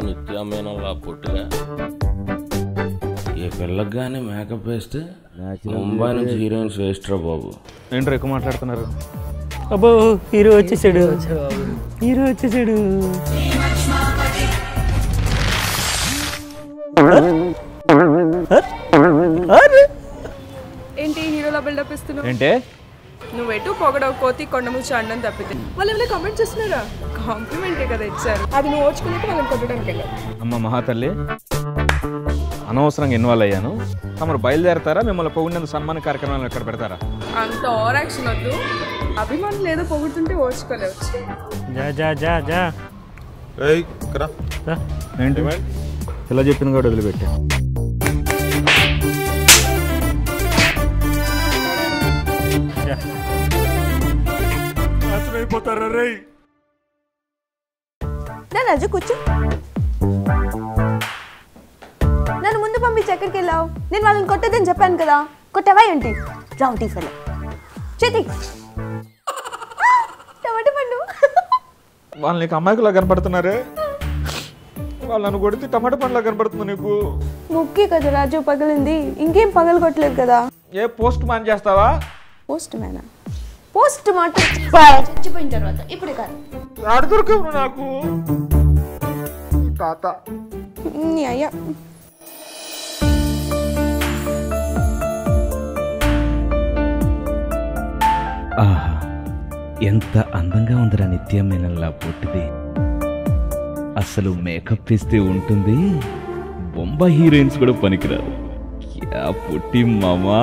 నిత్యమేనలా పొట్టుగా ఏ పిల్లకి కానీ మేకప్ వేస్తే ముంబై నుంచి హీరోయిన్స్ వేస్ట్రా బాబు. ఏంట్రా ఎక్కువ మాట్లాడుతున్నారు? అబ్బో హీరో వచ్చేసాడు, హీరో వచ్చేసాడు. ఏంటి హీరోలా బిల్డప్ ఇస్తున్నావు? ఏంటే నువ్వెటు పొగడవు కోతి కొండముచ్చు అండం తప్పితే వాళ్ళు ఏమైనా కామెంట్ చేస్తున్నారా? కాంప్లిమెంటే కదా ఇచ్చారు, అది నువ్వు ఓర్చుకునేది వాళ్ళని కొట్టడానికి వెళ్ళావు. అమ్మ మహాతల్లి, అనవసరంగా ఇన్వాల్వ్ అయ్యాను. తమరు బయలుదేరతారా? మిమ్మల్ని పొగిడినందుకు సన్మాన కార్యక్రమాలు ఎక్కడ పెడతారా? అంత ఓవర్ యాక్షన్ వద్దు. అభిమానులు ఏదో పొగుడుతుంటే ఓర్చుకోలేవు. జా జా జా జా. ఏంటి ఇలా చెప్పింది కూడా వదిలిపెట్టా. రాజు కూర్చో. నన్ను ముందు పంపించి ఎక్కడికి వెళ్ళావు? నేను వాళ్ళని కొట్టదని చెప్పాను కదా, కొట్టవా ఏంటి? Rowdy fellow. చేతి టమాటా పండు. వాళ్ళు నీకు అమ్మాయికులా కనపడుతున్నారే, వాళ్ళు నన్ను కొడితే టమాటా పండులా కనపడుతుంది నీకు. ముక్కే కదా రాజు పగిలింది, ఇంకేం పగలు కొట్టలేదు కదా. ఏ పోస్ట్ మ్యాన్ చేస్తావా? పోస్ట్ మ్యానా? పోస్ట్ మాట చచ్చిపోయిన తర్వాత ఇప్పుడు కాదు. దొరకవు నాకు తాత. అయ్యా ఆహా, ఎంత అందంగా ఉందిరా నిత్యమేనల్లా పొట్టిది. అసలు మేకప్ వేస్తే ఉంటుంది, బొంబాయి హీరోయిన్స్ కూడా పనికిరాదు. క్యా పొట్టి మామా.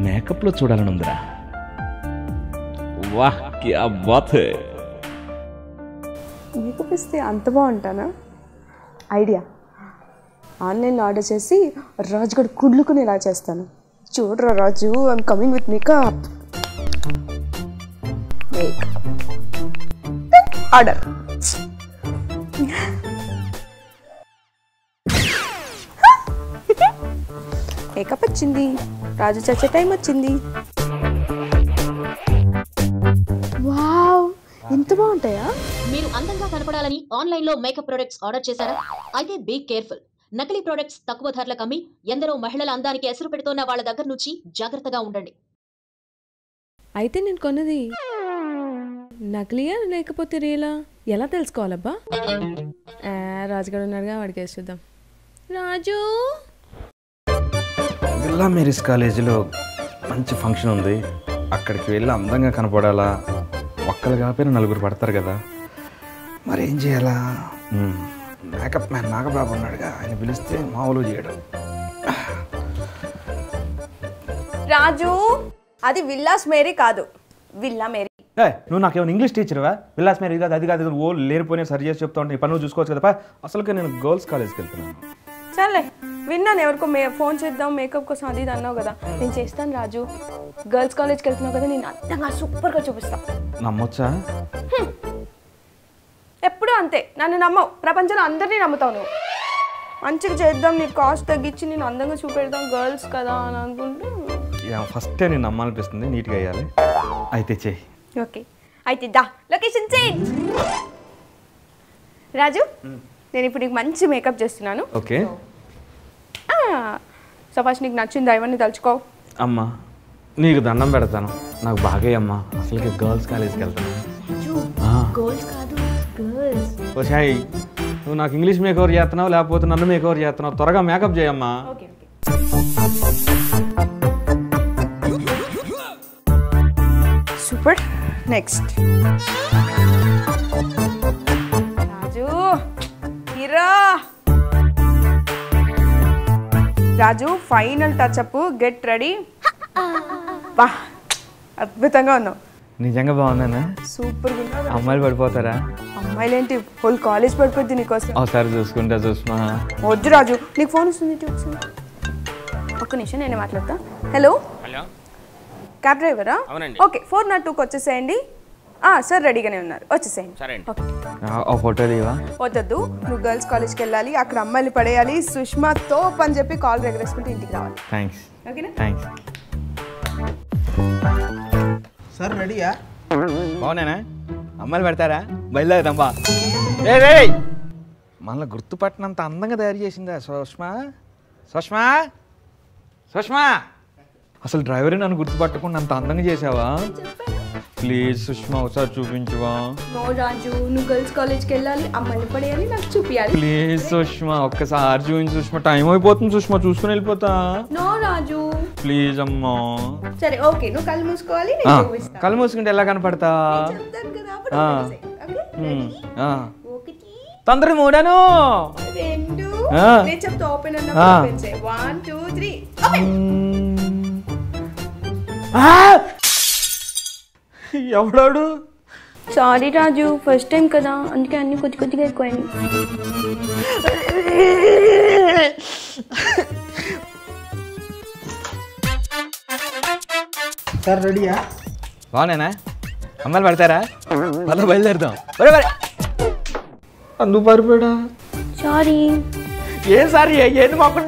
మేకప్ లో చూడాలని ఉందిరా. వాహ్ క్యా బాత్ హై. మేకప్ ఇస్తే అంత బాగుంటానా? ఐడియా, ఆన్లైన్లో ఆర్డర్ చేసి రాజుగడు కుళ్ళుకుని ఇలా చేస్తాను. చూడరా Raju, I'm coming with makeup. Order. Makeup వచ్చింది, రాజు చచ్చే టైం వచ్చింది. వావ్, ఎంత బాగుంటాయా? మీరు అందంగా కనపడాలని ఆన్లైన్లో మేకప్ ప్రొడక్ట్స్ ఆర్డర్ చేశారా? అయితే బీ కేర్ఫుల్. నకిలీ ప్రొడక్ట్స్ తక్కువ ధరలకు అమ్మి ఎందరో మహిళల అందానికి ఎసరు పెడుతున్న వాళ్ళ దగ్గర నుంచి జాగ్రత్తగా ఉండండి. అయితే నేను కొన్నది నకిలీయా లేకపోతే రియలా ఎలా తెలుసుకోవాలబ్బా? రాజుగారు ఉన్నాడుగా, వాడికి వేసి చూద్దాం. రాజు, బిర్లా మేరీస్ కాలేజీలో మంచి ఫంక్షన్ ఉంది, అక్కడికి వెళ్ళి అందంగా కనపడాలా? ఒక్కరు కాకపోయినా నలుగురు పడతారు కదా, మరి ఏం చేయాలా? మేకప్ మ్యాన్ నాగబాబు ఉన్నాడుగా, ఆయన పిలిస్తే మామూలు చేయడం. రాజు, అది విల్లాస్ మేరీ కాదు, విల్లా మేరీ. నువ్వు నాకేమైనా ఇంగ్లీష్ టీచర్వా? విల్లాస్ మేరీ కాదు, అది కాదు, ఓ లేనిపోయినా సరి చేసి చెప్తా ఉంటే పనులు చూసుకోవచ్చు కదా. అసలుకే నేను గర్ల్స్ కాలేజ్కి వెళ్తున్నాను. సర్లే, విన్నాను ఎవరికో ఫోన్ చేద్దాం మేకప్ కోసం అది ఇది అన్నావు కదా. నేను చేస్తాను రాజు. గర్ల్స్ కాలేజ్కి వెళ్తున్నావు కదా, నేను అందంగా సూపర్గా చూపిస్తాను. నమ్మొచ్చా? ఎప్పుడూ అంతే, నన్ను నమ్మవు, ప్రపంచంలో అందరినీ నమ్ముతావు నువ్వు. మంచిగా చేద్దాం, నీకు కాస్ట్ తగ్గించి నేను అందంగా చూపెడదాం, గర్ల్స్ కదా అని అనుకుంటే ఫస్టే నేను నమ్మాలనిపిస్తుంది, నీట్గా వేయాలి. అయితే చెయ్యి. ఓకే, అయితే దా లొకేషన్ చేంజ్. రాజు, నేను ఇప్పుడు నీకు మంచి మేకప్ చేస్తున్నాను. ఓకే. సపోజ్ నీకు నచ్చింది ఇవన్నీ తలుచుకో. అమ్మా నీకు దండం పెడతాను, నాకు బాగా అమ్మా, అసలుకి గర్ల్స్ కాలేజ్కి వెళ్తాను. ఓ షాయి, నువ్వు నాకు ఇంగ్లీష్ మేకవర్ చేస్తున్నావు లేకపోతే నన్ను మేకవర్ చేస్తున్నావు? త్వరగా మేకప్ చేయమ్మా. సూపర్. నెక్స్ట్ రాజు, హీరో రాజు, ఫైనల్ టచ్అప్, గెట్ రెడీ. బా, అద్భుతంగా ఉన్నావు. నిజంగా బాగుందన్నా? సూపర్గా ఉన్నావు. అమ్మాయిలు పడిపోతారా? అమ్మాయిలేంటి, హోల్ కాలేజ్ పడిపోద్ది నీకోసం. ఒకసారి చూసుకుంటా చూసుమా. వద్దు రాజు, నీకు ఫోన్ వస్తుంది, ఒక్క నిమిషం నేనే మాట్లాడతా. హలో, హలో, క్యాబ్ డ్రైవరా? అవునండి. ఓకే, 402కి వచ్చేసేయండి. సార్ రెడీగానే ఉన్నారు, వచ్చేసేయండి. సరే అండి. ఓకే. ఫోటోలు ఇవా? వద్దొద్దు, నువ్వు గర్ల్స్ కాలేజ్కి వెళ్ళాలి, అక్కడ అమ్మాయిని పడేయాలి, సుష్మాతో అని చెప్పి కాల్ ఎగరేసుకుంటే ఇంటికి రావాలి. థ్యాంక్స్. ఓకేనా? థ్యాంక్స్. సార్ రెడీయా? బాగున్నానా? అమ్మాయిలు పెడతారా? బయలుదేరుదాం బా. మళ్ళీ గుర్తుపట్టినంత అందంగా తయారు చేసిందా సుష్మా? సుష్మా సుష్మా అసలు డ్రైవరే నన్ను గుర్తుపట్టకుండా అంత అందంగా చేసావా? ప్లీజ్ సుష్మా ఒకసారి చూపించువా? నో రాజు, నువ్వు గర్ల్స్ కాలేజ్కి వెళ్ళాలి, అమ్మాయిని పడేయాలి, నాకు చూపించాలి. ప్లీజ్ సుష్మా ఒక్కసారి చూపించు సుష్మా. టైం అయిపోతుంది సుష్మా, చూసుకుని వెళ్ళిపోతా. నో రాజు ప్లీజ్ అమ్మా. సరే ఓకే, నువ్వు కళ్ళు మూసుకోవాలి, కళ్ళు మూసుకుంటే ఎలా కనపడతా? తొందరగా మూడాను. రెండు నేను చెప్తా ఓపెన్ అన్న 1 2 3 ఎవడాడు? సారీ రాజు, ఫస్ట్ టైం కదా, అందుకే అన్ని కొద్దిగా ఎక్కువైంది. సార్ రెడీయా? బాగున్నానా? అమ్మాయిలు పడతారా? మళ్ళీ బయలుదేరుదాం. అందుకు పారిపోయాడా? సారీ. ఏం సారీ? ఏంది మాకు